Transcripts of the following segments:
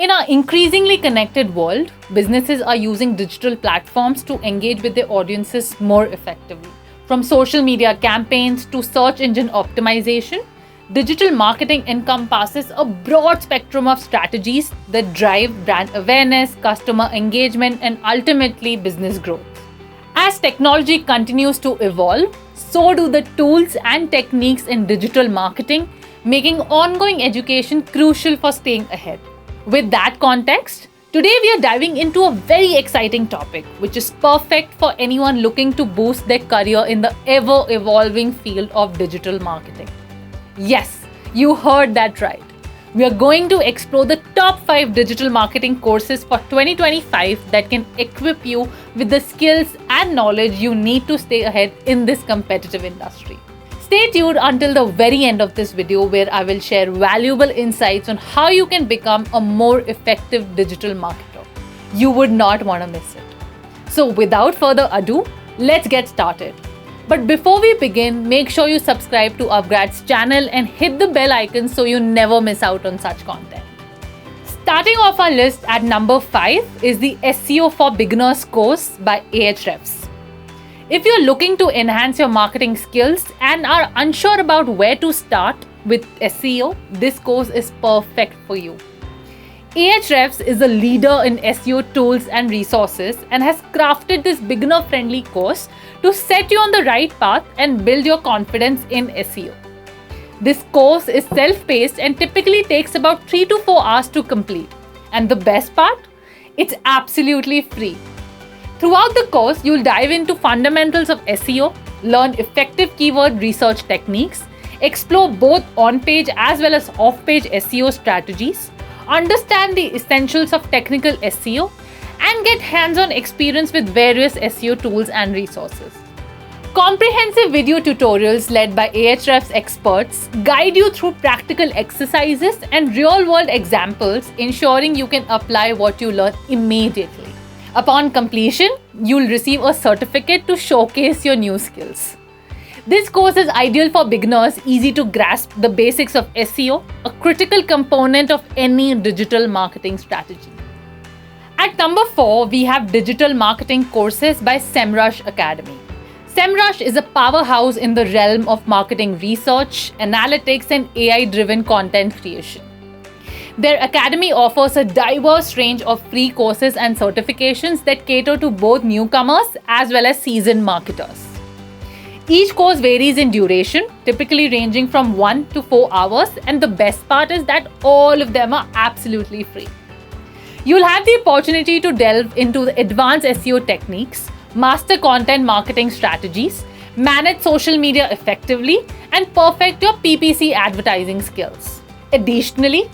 In our increasingly connected world, businesses are using digital platforms to engage with their audiences more effectively. From social media campaigns to search engine optimization, digital marketing encompasses a broad spectrum of strategies that drive brand awareness, customer engagement, and ultimately business growth. As technology continues to evolve, so do the tools and techniques in digital marketing, making ongoing education crucial for staying ahead. With that context, today we are diving into a very exciting topic, which is perfect for anyone looking to boost their career in the ever-evolving field of digital marketing. Yes, you heard that right. We are going to explore the top 5 digital marketing courses for 2025 that can equip you with the skills and knowledge you need to stay ahead in this competitive industry. Stay tuned until the very end of this video where I will share valuable insights on how you can become a more effective digital marketer. You would not want to miss it. So without further ado, let's get started. But before we begin, make sure you subscribe to Upgrad's channel and hit the bell icon so you never miss out on such content. Starting off our list at number 5 is the SEO for Beginners course by Ahrefs. If you're looking to enhance your marketing skills and are unsure about where to start with SEO, this course is perfect for you. Ahrefs is a leader in SEO tools and resources and has crafted this beginner-friendly course to set you on the right path and build your confidence in SEO. This course is self-paced and typically takes about 3 to 4 hours to complete. And the best part? It's absolutely free. Throughout the course, you'll dive into fundamentals of SEO, learn effective keyword research techniques, explore both on-page as well as off-page SEO strategies, understand the essentials of technical SEO, and get hands-on experience with various SEO tools and resources. Comprehensive video tutorials led by Ahrefs experts guide you through practical exercises and real-world examples, ensuring you can apply what you learn immediately. Upon completion, you'll receive a certificate to showcase your new skills. This course is ideal for beginners, easy to grasp the basics of SEO, a critical component of any digital marketing strategy. At number 4, we have digital marketing courses by SEMrush Academy. SEMrush is a powerhouse in the realm of marketing research, analytics, and AI-driven content creation. Their academy offers a diverse range of free courses and certifications that cater to both newcomers as well as seasoned marketers. Each course varies in duration, typically ranging from 1 to 4 hours, and the best part is that all of them are absolutely free. You'll have the opportunity to delve into the advanced SEO techniques, master content marketing strategies, manage social media effectively, and perfect your PPC advertising skills. Additionally,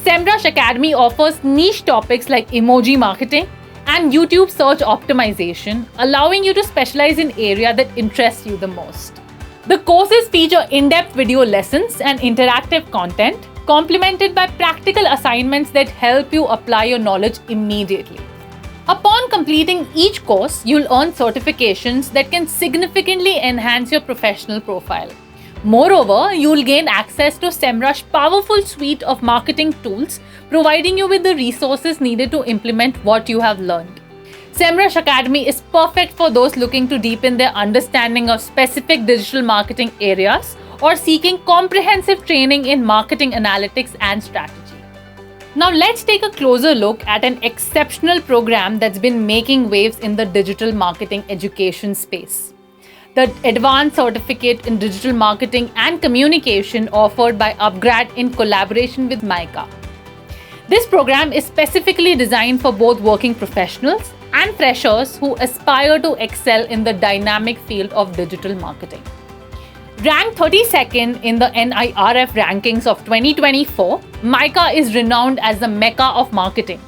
SEMrush Academy offers niche topics like emoji marketing and YouTube search optimization, allowing you to specialize in area that interests you the most. The courses feature in-depth video lessons and interactive content, complemented by practical assignments that help you apply your knowledge immediately. Upon completing each course, you'll earn certifications that can significantly enhance your professional profile. Moreover, you'll gain access to SEMrush's powerful suite of marketing tools, providing you with the resources needed to implement what you have learned. SEMrush Academy is perfect for those looking to deepen their understanding of specific digital marketing areas or seeking comprehensive training in marketing analytics and strategy. Now let's take a closer look at an exceptional program that's been making waves in the digital marketing education space. The Advanced Certificate in Digital Marketing and Communication offered by Upgrad in collaboration with MICA. This program is specifically designed for both working professionals and freshers who aspire to excel in the dynamic field of digital marketing. Ranked 32nd in the NIRF rankings of 2024, MICA is renowned as the Mecca of marketing,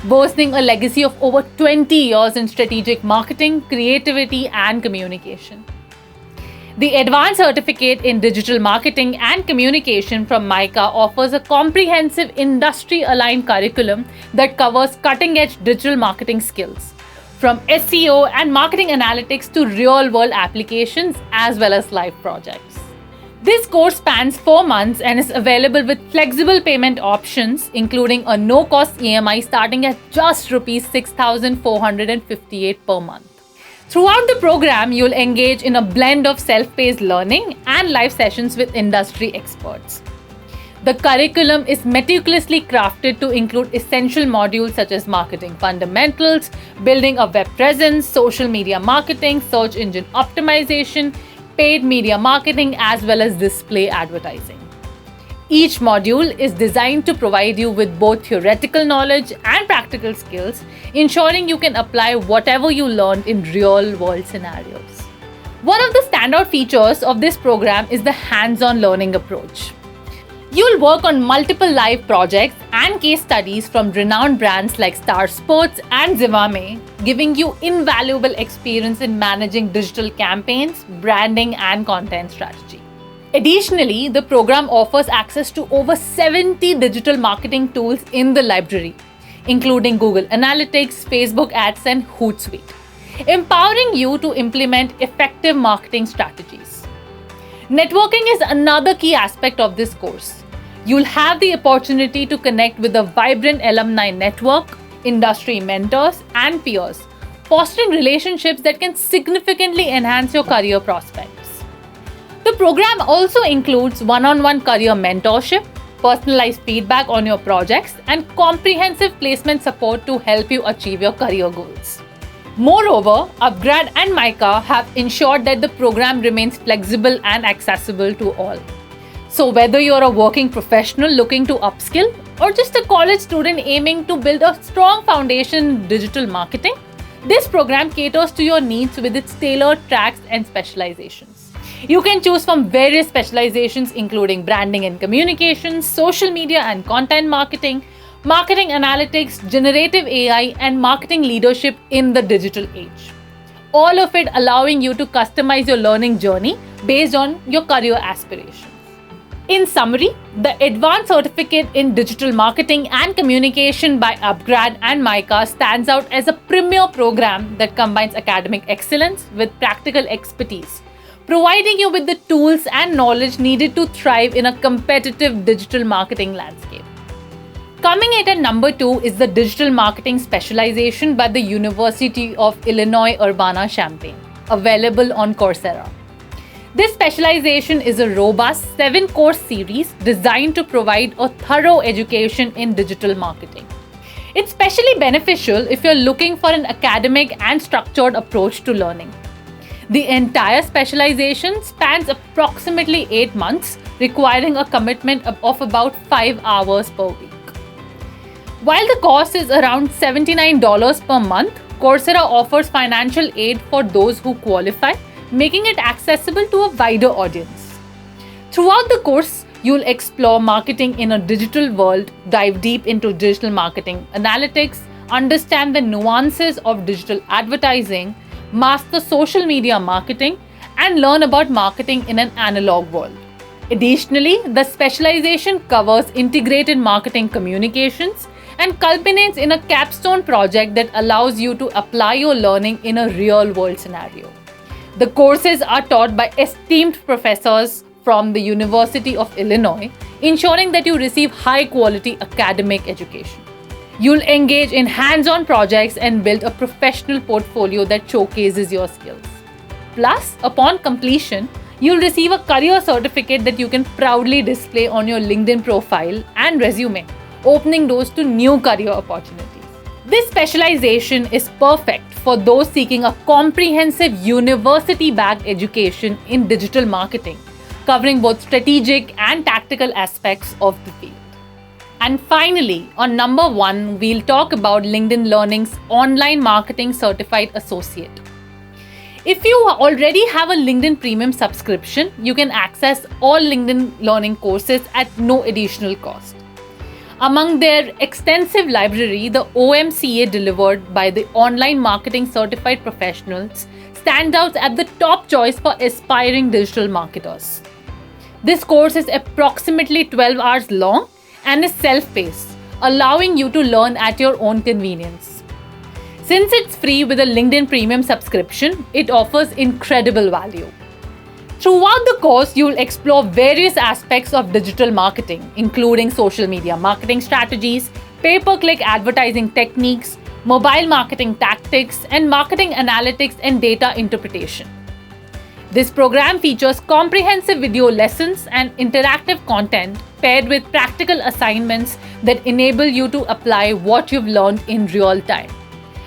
boasting a legacy of over 20 years in strategic marketing, creativity, and communication. The Advanced Certificate in Digital Marketing and Communication from MICA offers a comprehensive industry-aligned curriculum that covers cutting-edge digital marketing skills, from SEO and marketing analytics to real-world applications as well as live projects. This course spans 4 months and is available with flexible payment options, including a no-cost EMI starting at just Rs 6,458 per month. Throughout the program, you'll engage in a blend of self-paced learning and live sessions with industry experts. The curriculum is meticulously crafted to include essential modules such as marketing fundamentals, building a web presence, social media marketing, search engine optimization, paid media marketing, as well as display advertising. Each module is designed to provide you with both theoretical knowledge and practical skills, ensuring you can apply whatever you learned in real-world scenarios. One of the standout features of this program is the hands-on learning approach. You'll work on multiple live projects and case studies from renowned brands like Star Sports and Zivame, giving you invaluable experience in managing digital campaigns, branding, and content strategy. Additionally, the program offers access to over 70 digital marketing tools in the library, including Google Analytics, Facebook Ads, and Hootsuite, empowering you to implement effective marketing strategies. Networking is another key aspect of this course. You'll have the opportunity to connect with a vibrant alumni network, industry mentors, and peers, fostering relationships that can significantly enhance your career prospects. The program also includes one-on-one career mentorship, personalized feedback on your projects, and comprehensive placement support to help you achieve your career goals. Moreover, Upgrad and MICA have ensured that the program remains flexible and accessible to all. So whether you're a working professional looking to upskill or just a college student aiming to build a strong foundation in digital marketing, this program caters to your needs with its tailored tracks and specializations. You can choose from various specializations including branding and communications, social media and content marketing, marketing analytics, generative AI, and marketing leadership in the digital age. All of it allowing you to customize your learning journey based on your career aspirations. In summary, the Advanced Certificate in Digital Marketing and Communication by Upgrad and MICA stands out as a premier program that combines academic excellence with practical expertise, providing you with the tools and knowledge needed to thrive in a competitive digital marketing landscape. Coming in at number 2 is the Digital Marketing Specialization by the University of Illinois Urbana-Champaign, available on Coursera. This specialization is a robust 7-course series designed to provide a thorough education in digital marketing. It's especially beneficial if you're looking for an academic and structured approach to learning. The entire specialization spans approximately 8 months, requiring a commitment of about 5 hours per week. While the cost is around $79 per month, Coursera offers financial aid for those who qualify, making it accessible to a wider audience. Throughout the course, you'll explore marketing in a digital world, dive deep into digital marketing analytics, understand the nuances of digital advertising, master social media marketing, and learn about marketing in an analog world. Additionally, the specialization covers integrated marketing communications and culminates in a capstone project that allows you to apply your learning in a real-world scenario. The courses are taught by esteemed professors from the University of Illinois, ensuring that you receive high-quality academic education. You'll engage in hands-on projects and build a professional portfolio that showcases your skills. Plus, upon completion, you'll receive a career certificate that you can proudly display on your LinkedIn profile and resume, opening doors to new career opportunities. This specialization is perfect for those seeking a comprehensive university-backed education in digital marketing, covering both strategic and tactical aspects of the field. And finally, on number 1, we'll talk about LinkedIn Learning's Online Marketing Certified Associate. If you already have a LinkedIn Premium subscription, you can access all LinkedIn Learning courses at no additional cost. Among their extensive library, the OMCA delivered by the Online Marketing Certified Professionals stands out as the top choice for aspiring digital marketers. This course is approximately 12 hours long and is self-paced, allowing you to learn at your own convenience. Since it's free with a LinkedIn Premium subscription, it offers incredible value. Throughout the course, you'll explore various aspects of digital marketing, including social media marketing strategies, pay-per-click advertising techniques, mobile marketing tactics, and marketing analytics and data interpretation. This program features comprehensive video lessons and interactive content paired with practical assignments that enable you to apply what you've learned in real time.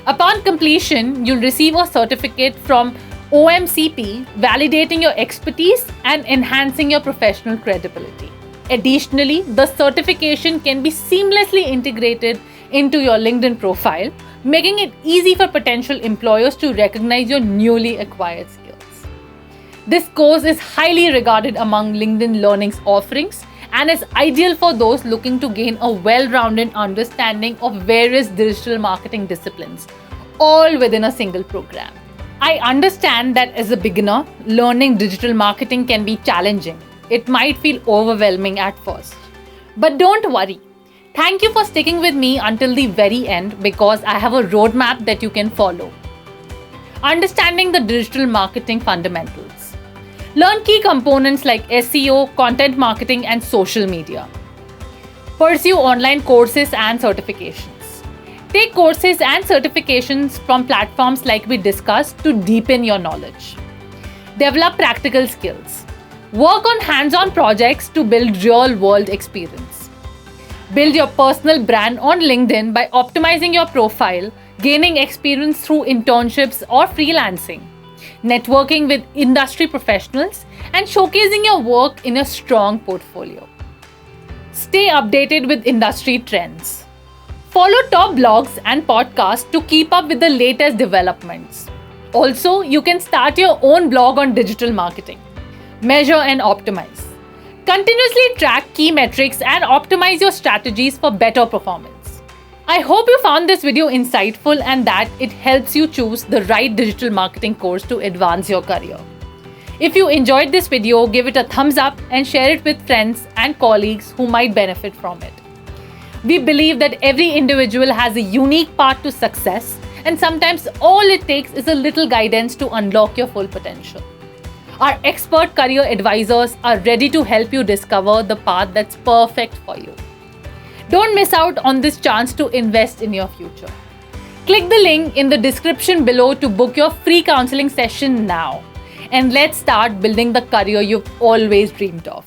Upon completion, you'll receive a certificate from OMCP, validating your expertise and enhancing your professional credibility. Additionally, the certification can be seamlessly integrated into your LinkedIn profile, making it easy for potential employers to recognize your newly acquired skills. This course is highly regarded among LinkedIn Learning's offerings and is ideal for those looking to gain a well-rounded understanding of various digital marketing disciplines, all within a single program. I understand that as a beginner, learning digital marketing can be challenging. It might feel overwhelming at first. But don't worry. Thank you for sticking with me until the very end because I have a roadmap that you can follow. Understanding the digital marketing fundamentals. Learn key components like SEO, content marketing, and social media. Pursue online courses and certifications. Take courses and certifications from platforms like we discussed to deepen your knowledge. Develop practical skills. Work on hands-on projects to build real-world experience. Build your personal brand on LinkedIn by optimizing your profile, gaining experience through internships or freelancing, networking with industry professionals, and showcasing your work in a strong portfolio. Stay updated with industry trends. Follow top blogs and podcasts to keep up with the latest developments. Also, you can start your own blog on digital marketing. Measure and optimize. Continuously track key metrics and optimize your strategies for better performance. I hope you found this video insightful and that it helps you choose the right digital marketing course to advance your career. If you enjoyed this video, give it a thumbs up and share it with friends and colleagues who might benefit from it. We believe that every individual has a unique path to success, and sometimes all it takes is a little guidance to unlock your full potential. Our expert career advisors are ready to help you discover the path that's perfect for you. Don't miss out on this chance to invest in your future. Click the link in the description below to book your free counseling session now. And let's start building the career you've always dreamed of.